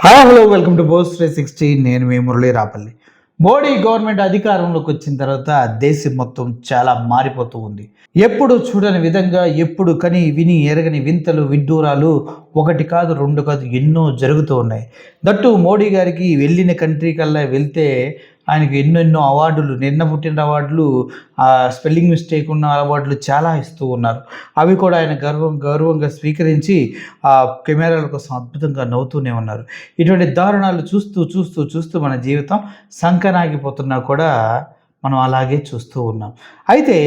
Hi hello welcome to post 360. నేను మీ Murali Rapalli. Modi government అధికారంలోకి వచ్చిన తర్వాత దేశం మొత్తం చాలా మారిపోతూ ఉంది. ఎప్పుడు చూడని విధంగా ఎప్పుడు కని విని ఎరగని వింతలు విడ్డూరాలు ఒకటి కాదు రెండు కాదు ఎన్నో జరుగుతూ ఉన్నాయి. దట్టు మోడీ గారికి వెళ్ళిన కంట్రీ కల్లా వెళ్తే ఆయనకి ఎన్నెన్నో అవార్డులు, నిన్న పుట్టిన అవార్డులు, స్పెల్లింగ్ మిస్టేక్ ఉన్న అవార్డులు చాలా ఇస్తూ ఉన్నారు. అవి కూడా ఆయన గౌరవంగా స్వీకరించి ఆ కెమెరాల కోసం అద్భుతంగా నవ్వుతూనే ఉన్నారు. ఇటువంటి దారుణాలు చూస్తూ చూస్తూ చూస్తూ మన జీవితం సంకనాగిపోతున్నా కూడా మనం అలాగే చూస్తూ ఉన్నాం. అయితే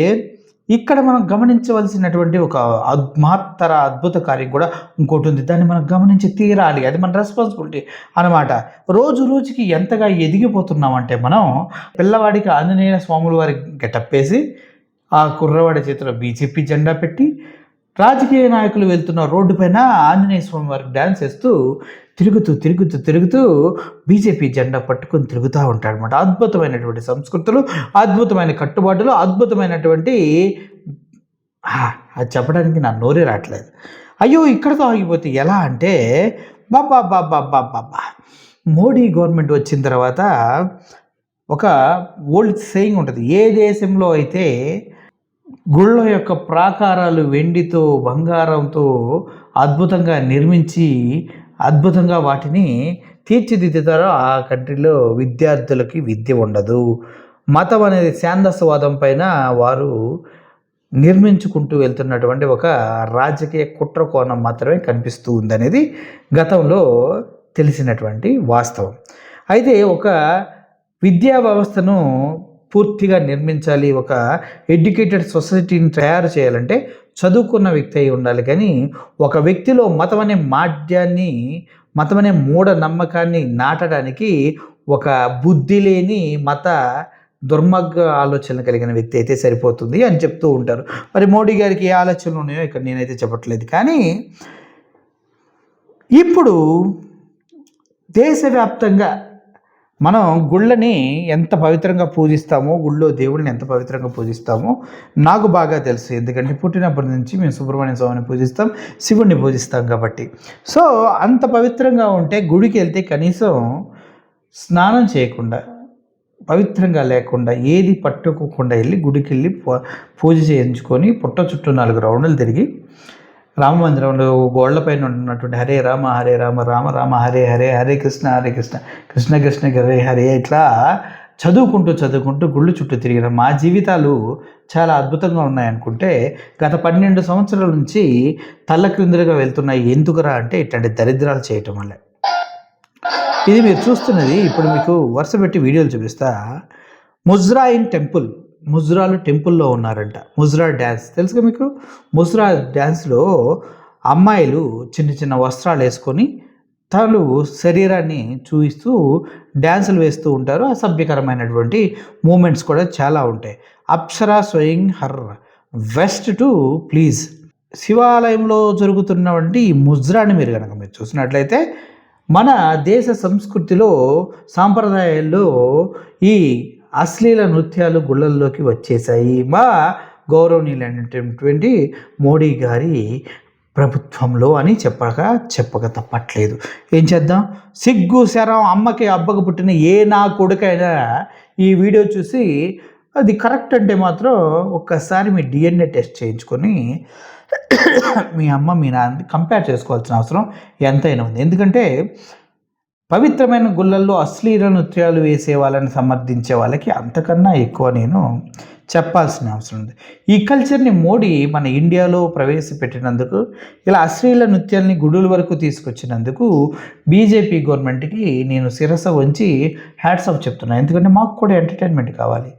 ఇక్కడ మనం గమనించవలసినటువంటి ఒక అద్భుత కార్యం కూడా ఇంకోటి ఉంది. దాన్ని మనం గమనించి తీరాలి. అది మన రెస్పాన్సిబిలిటీ అనమాట. రోజు రోజుకి ఎంతగా ఎదిగిపోతున్నామంటే మనం పిల్లవాడికి ఆంజనేయ స్వాముల వారి గెటప్ వేసి ఆ కుర్రవాడి చేతిలో బీజేపీ జెండా పెట్టి రాజకీయ నాయకులు వెళ్తున్న రోడ్డు పైన ఆంజనేయ స్వామి వారికి డ్యాన్స్ వేస్తూ తిరుగుతూ బీజేపీ జెండా పట్టుకొని తిరుగుతూ ఉంటాడు అనమాట. అద్భుతమైనటువంటి సంస్కృతులు, అద్భుతమైన కట్టుబాటులు, అద్భుతమైనటువంటి అది చెప్పడానికి నా నోరే రావట్లేదు. అయ్యో ఇక్కడితో ఆగిపోతే ఎలా అంటే బాబా మోడీ గవర్నమెంట్ వచ్చిన తర్వాత ఒక ఓల్డ్ సేయింగ్ ఉంటుంది. ఏ దేశంలో అయితే గుళ్ళ యొక్క ప్రాకారాలు వెండితో బంగారంతో అద్భుతంగా నిర్మించి అద్భుతంగా వాటిని తీర్చిదిద్దుతారో ఆ కంట్రీలో విద్యార్థులకి విద్య ఉండదు. మతం అనేది ఛాందసవాదం పైన వారు నిర్మించుకుంటూ వెళ్తున్నటువంటి ఒక రాజకీయ కుట్ర కోణం మాత్రమే కనిపిస్తూ ఉందనేది గతంలో తెలిసినటువంటి వాస్తవం. అయితే ఒక విద్యా వ్యవస్థను పూర్తిగా నిర్మించాలి, ఒక ఎడ్యుకేటెడ్ సొసైటీని తయారు చేయాలంటే చదువుకున్న వ్యక్తి అయి ఉండాలి. కానీ ఒక వ్యక్తిలో మతం అనే మాధ్యాన్ని, మతం అనే మూఢ నమ్మకాన్ని నాటడానికి ఒక బుద్ధి లేని మత దుర్మార్గ ఆలోచనలు కలిగిన వ్యక్తి అయితే సరిపోతుంది అని చెప్తూ ఉంటారు. మరి మోడీ గారికి ఏ ఆలోచనలు ఉన్నాయో ఇక్కడ నేనైతే చెప్పట్లేదు. కానీ ఇప్పుడు దేశవ్యాప్తంగా మనం గుళ్ళని ఎంత పవిత్రంగా పూజిస్తామో, గుళ్ళో దేవుడిని ఎంత పవిత్రంగా పూజిస్తామో నాకు బాగా తెలుసు. ఎందుకంటే పుట్టినప్పటి నుంచి మేము సుబ్రహ్మణ్య స్వామిని పూజిస్తాం, శివుణ్ణి పూజిస్తాం కాబట్టి. సో అంత పవిత్రంగా ఉంటే గుడికి వెళ్తే కనీసం స్నానం చేయకుండా, పవిత్రంగా లేకుండా, ఏది పట్టుకోకుండా వెళ్ళి గుడికి వెళ్ళి పూజ చేయించుకొని పుట్ట చుట్టూ 4 రౌండ్లు తిరిగి రామ మందిరంలో గోళ్లపైన ఉన్నటువంటి హరే రామ రామ రామ హరే హరే, హరే కృష్ణ కృష్ణ కృష్ణ హరే హరే ఇట్లా చదువుకుంటూ గుళ్ళు చుట్టూ తిరిగిన మా జీవితాలు చాలా అద్భుతంగా ఉన్నాయనుకుంటే గత 12 సంవత్సరాల నుంచి తల్ల క్రిందులుగా వెళ్తున్నాయి. ఎందుకురా అంటే ఇట్లాంటి దరిద్రాలు చేయటం వల్ల. ఇది మీరు చూస్తున్నది. ఇప్పుడు మీకు వరుస పెట్టి వీడియోలు చూపిస్తా. ముజ్రాయిన్ టెంపుల్, ముజ్రాలు టెంపుల్లో ఉన్నారంట. ముజ్రా డ్యాన్స్ తెలుసుగా మీకు. ముజ్రా డ్యాన్స్లో అమ్మాయిలు చిన్న చిన్న వస్త్రాలు వేసుకొని తను శరీరాన్ని చూపిస్తూ డ్యాన్సులు వేస్తూ ఉంటారు. అసభ్యకరమైనటువంటి మూమెంట్స్ కూడా చాలా ఉంటాయి. Apsara స్వయింగ్ her west to please. శివాలయంలో జరుగుతున్నటువంటి ఈ ముజ్రాని మీరు కనుక మీరు చూసినట్లయితే మన దేశ సంస్కృతిలో, సాంప్రదాయాల్లో ఈ అశ్లీల నృత్యాలు గుళ్ళల్లోకి వచ్చేసాయి. మా గౌరవనీయులైనటువంటి మోడీ గారి ప్రభుత్వంలో అని చెప్పక తప్పట్లేదు. ఏం చేద్దాం? సిగ్గు శరం అమ్మకి అబ్బకు పుట్టిన ఏ నా కొడుకైనా ఈ వీడియో చూసి అది కరెక్ట్ అంటే మాత్రం ఒక్కసారి మీ DNA టెస్ట్ చేయించుకొని మీ అమ్మ మీ నాన్న కంపేర్ చేసుకోవాల్సిన అవసరం ఎంతైనా ఉంది. ఎందుకంటే పవిత్రమైన గుళ్ళల్లో అశ్లీల నృత్యాలు వేసే వాళ్ళని సమర్థించే వాళ్ళకి అంతకన్నా ఎక్కువ నేను చెప్పాల్సిన అవసరం ఉంది. ఈ కల్చర్ని మోడీ మన ఇండియాలో ప్రవేశపెట్టినందుకు, ఇలా అశ్లీల నృత్యాల్ని గుడుల వరకు తీసుకొచ్చినందుకు బీజేపీ గవర్నమెంట్కి నేను శిరస వంచి హ్యాట్స్ ఆఫ్ చెప్తున్నాను. ఎందుకంటే మాకు కూడా ఎంటర్టైన్మెంట్ కావాలి.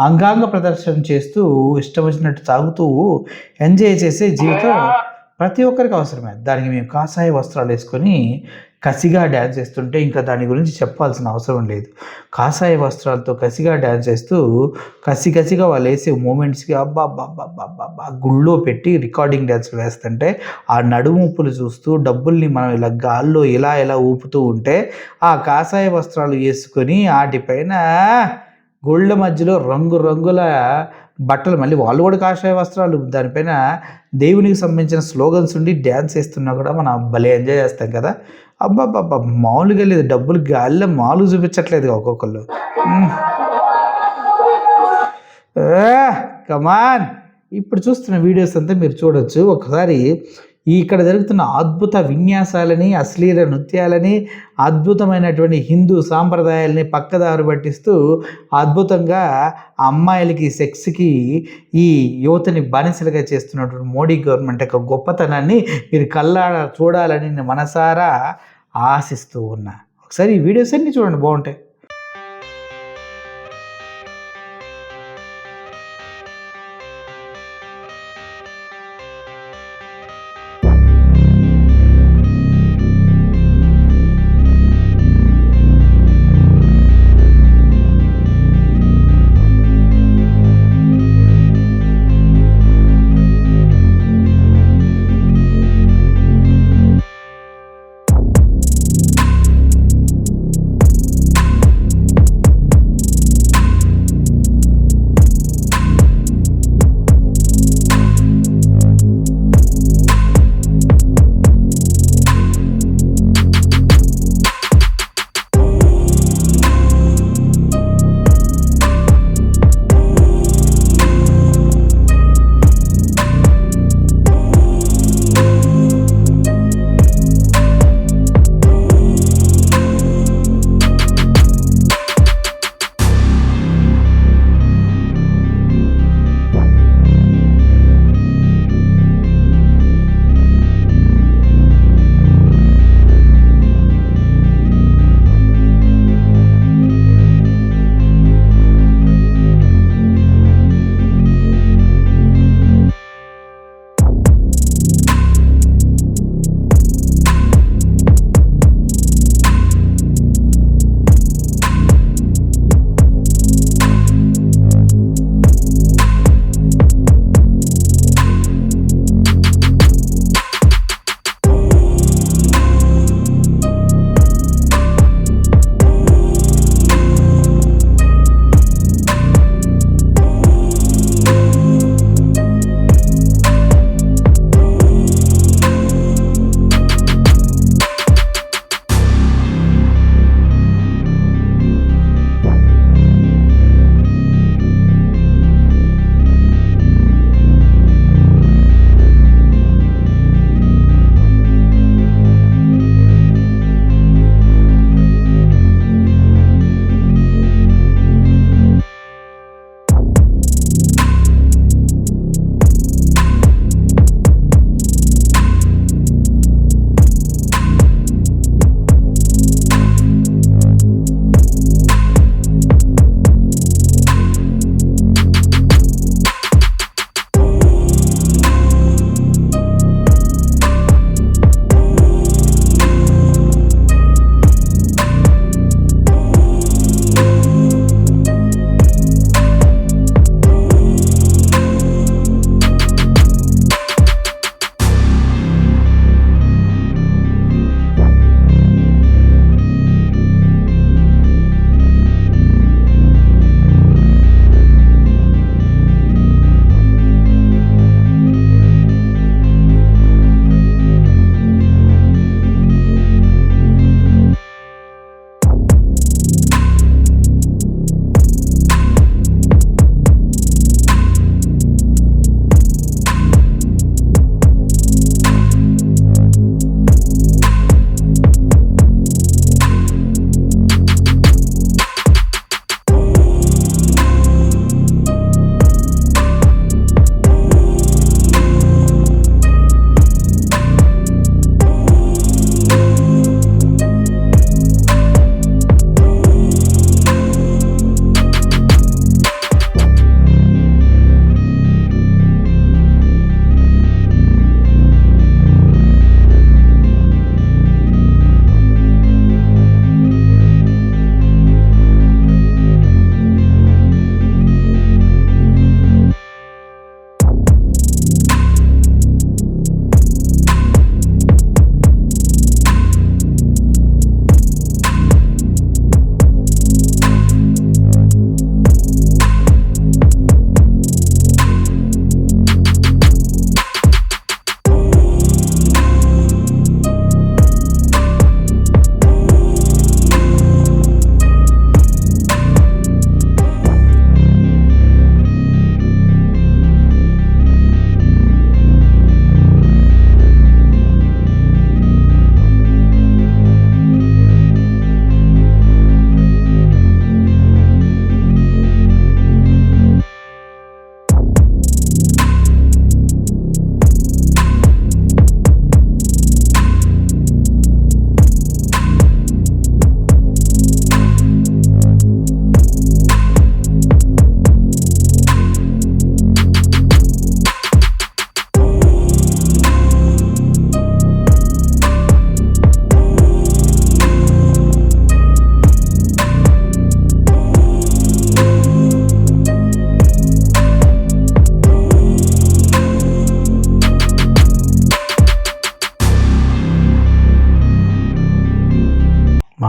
అంగాంగ ప్రదర్శన చేస్తూ ఇష్టం వచ్చినట్టు తాగుతూ ఎంజాయ్ చేసే జీవితం ప్రతి ఒక్కరికి అవసరమే. దానికి మేము కాషాయ వస్త్రాలు వేసుకొని కసిగా డ్యాన్స్ చేస్తుంటే ఇంకా దాని గురించి చెప్పాల్సిన అవసరం లేదు. కాషాయ వస్త్రాలతో కసిగా డ్యాన్స్ చేస్తూ కసిగా వాళ్ళు వేసే మూమెంట్స్కి అబ్బా గుళ్ళో పెట్టి రికార్డింగ్ డ్యాన్స్లు వేస్తుంటే ఆ నడుముప్పులు చూస్తూ డబ్బుల్ని మనం ఇలా గాల్లో ఇలా ఊపుతూ ఉంటే ఆ కాషాయ వస్త్రాలు వేసుకొని వాటిపైన గుళ్ళ మధ్యలో రంగుల బట్టలు మళ్ళీ వాళ్ళు కూడా కాషాయ వస్త్రాలు, దానిపైన దేవునికి సంబంధించిన స్లోగన్స్ ఉండి డ్యాన్స్ వేస్తున్నా కూడా మనం భలే ఎంజాయ్ చేస్తాం కదా. అబ్బాబ్బా, మామూలుగా లేదు, డబ్బులు గాలిలో మామూలుగా చూపించట్లేదు ఒక్కొక్కళ్ళు. కమాన్, ఇప్పుడు చూస్తున్న వీడియోస్ అంతా మీరు చూడొచ్చు. ఒకసారి ఇక్కడ జరుగుతున్న అద్భుత విన్యాసాలని, అశ్లీల నృత్యాలని, అద్భుతమైనటువంటి హిందూ సాంప్రదాయాలని పక్కదారి పట్టిస్తూ అద్భుతంగా అమ్మాయిలకి సెక్స్కి ఈ యువతని బానిసలుగా చేస్తున్నటువంటి మోడీ గవర్నమెంట్ యొక్క గొప్పతనాన్ని మీరు కళ్ళార చూడాలని నేను మనసారా ఆశిస్తూ ఉన్నా. ఒకసారి ఈ వీడియోస్ అన్నీ చూడండి, బాగుంటాయి.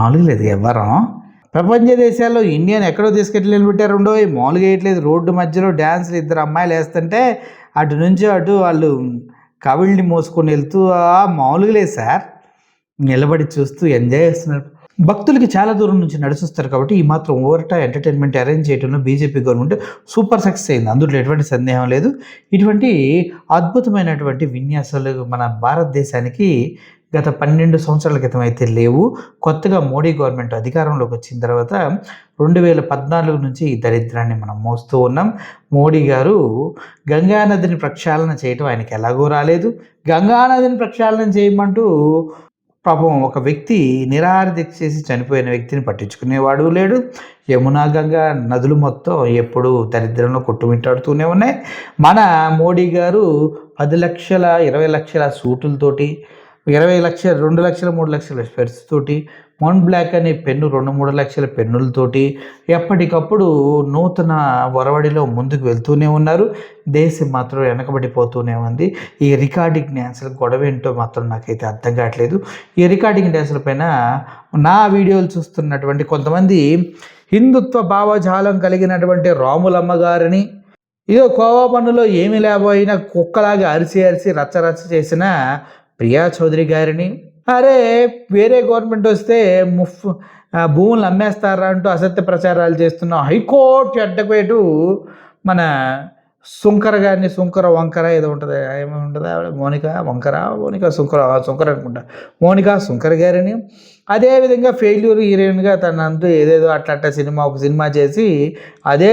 మామూలుగా లేదు ఎవ్వరం. ప్రపంచ దేశాల్లో ఇండియాని ఎక్కడో తీసుకెళ్ళి నిలబెట్టారు. మామూలుగా వేయట్లేదు. రోడ్డు మధ్యలో డ్యాన్స్లు ఇద్దరు అమ్మాయిలు వేస్తుంటే అటు నుంచి అటు వాళ్ళు కవిళ్ళని మోసుకొని వెళ్తూ మామూలుగా లేదు సార్. నిలబడి చూస్తూ ఎంజాయ్ చేస్తున్నారు. భక్తులకి చాలా దూరం నుంచి నడిచొస్తారు కాబట్టి ఈ మాత్రం ఓవర్టా ఎంటర్టైన్మెంట్ అరేంజ్ చేయడంలో బీజేపీ గవర్నమెంట్ సూపర్ సక్సెస్ అయింది. అందులో ఎటువంటి సందేహం లేదు. ఇటువంటి అద్భుతమైనటువంటి విన్యాసాలు మన భారతదేశానికి గత 12 సంవత్సరాల క్రితం అయితే లేవు. కొత్తగా మోడీ గవర్నమెంట్ అధికారంలోకి వచ్చిన తర్వాత 2014 నుంచి ఈ దరిద్రాన్ని మనం మోస్తూ ఉన్నాం. మోడీ గారు గంగా నదిని ప్రక్షాళన చేయటం ఆయనకి ఎలాగో రాలేదు. గంగా నదిని ప్రక్షాళన చేయమంటూ పాపం ఒక వ్యక్తి నిరాహార దీక్ష చేసి చనిపోయిన వ్యక్తిని పట్టించుకునేవాడు లేడు. యమునా గంగా నదులు మొత్తం ఎప్పుడు దరిద్రంలో కొట్టుమిట్టాడుతూనే ఉన్నాయి. మన మోడీ గారు 10 లక్షల 20 లక్షల సూటులతోటి 20 లక్షలు 2 లక్షలు 3 లక్షల స్పెట్స్ తోటి మౌంట్ బ్లాక్ అనే పెన్ను 2-3 లక్షల పెన్నులతోటి ఎప్పటికప్పుడు నూతన ఒరవడిలో ముందుకు వెళ్తూనే ఉన్నారు. దేశం మాత్రం వెనకబడిపోతూనే ఉంది. ఈ రికార్డింగ్ డ్యాన్సుల గొడవ ఏంటో మాత్రం నాకైతే అర్థం కావట్లేదు. ఈ రికార్డింగ్ డ్యాన్సుల పైన నా వీడియోలు చూస్తున్నటువంటి కొంతమంది హిందుత్వ భావజాలం కలిగినటువంటి రాములమ్మ గారిని ఇదో కోవా పన్నులో ఏమి లేకపోయినా కుక్కలాగా అరిసి రచ్చరచ్చ చేసిన ప్రియా చౌదరి గారిని, అరే వేరే గవర్నమెంట్ వస్తే భూములు అమ్మేస్తారా అంటూ అసత్య ప్రచారాలు చేస్తున్న హైకోర్టు అడ్వకేటు మన సుంకర గారిని, సుంకర వంకర ఏదో ఉంటుంది, ఏమేమి ఉంటుంది ఆవిడ మోనికా సుంకర అనుకుంటా, మోనికా సుంకర గారిని, అదేవిధంగా ఫెయిల్యూర్ హీరోయిన్గా తనంటూ ఏదేదో ఒక సినిమా చేసి అదే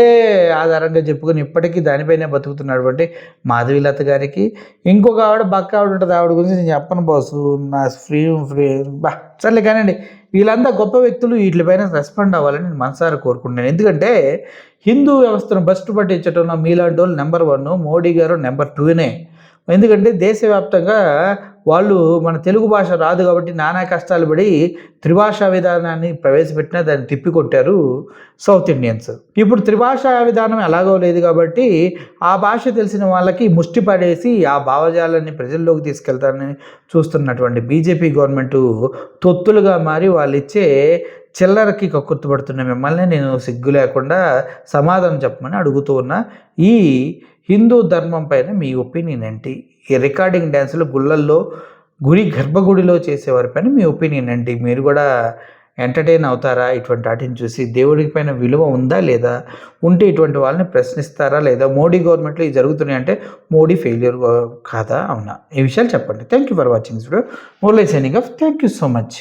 ఆధారంగా చెప్పుకొని ఇప్పటికీ దానిపైనే బతుకుతున్నటువంటి మాధవీలత గారికి, ఇంకొక ఆవిడ ఆవిడ ఉంటుంది, ఆవిడ గురించి నేను చెప్పను బాసు, నా ఫ్రీ సర్లే కానండి. వీళ్ళంతా గొప్ప వ్యక్తులు, వీటిపైన రెస్పాండ్ అవ్వాలని నేను మనసారా కోరుకుంటున్నాను. ఎందుకంటే హిందూ వ్యవస్థను బస్టు పట్టించడంలో మీలాంటి వాళ్ళు నెంబర్ 1, మోడీ గారు నెంబర్ 2నే. ఎందుకంటే దేశవ్యాప్తంగా వాళ్ళు మన తెలుగు భాష రాదు కాబట్టి నానా కష్టాలు పడి త్రిభాషా విధానాన్ని ప్రవేశపెట్టినా దాన్ని తిప్పికొట్టారు సౌత్ ఇండియన్స్. ఇప్పుడు త్రిభాషా విధానం ఎలాగో లేదు కాబట్టి ఆ భాష తెలిసిన వాళ్ళకి ముష్టి పడేసి ఆ భావజాలాన్ని ప్రజల్లోకి తీసుకెళ్తారని చూస్తున్నటువంటి బీజేపీ గవర్నమెంట్ తొత్తులుగా మారి వాళ్ళు ఇచ్చే చిల్లరకి కక్కుర్తుపడుతున్న మిమ్మల్ని నేను సిగ్గు లేకుండా సమాధానం చెప్పమని అడుగుతూ ఉన్నా. ఈ హిందూ ధర్మం పైన మీ ఒపీనియన్ ఏంటి? ఈ రికార్డింగ్ డ్యాన్సులు గుళ్ళల్లో గర్భగుడిలో చేసేవారిపైన మీ ఒపీనియన్ ఏంటి? మీరు కూడా ఎంటర్టైన్ అవుతారా ఇటువంటి వాటిని చూసి? దేవుడికి పైన విలువ ఉందా లేదా? ఉంటే ఇటువంటి వాళ్ళని ప్రశ్నిస్తారా లేదా? మోడీ గవర్నమెంట్లో ఇవి జరుగుతున్నాయి అంటే మోడీ ఫెయిల్యూర్ కాదా అవునా? ఈ విషయాలు చెప్పండి. Thank you for watching this video. Murali signing off. Thank you so much.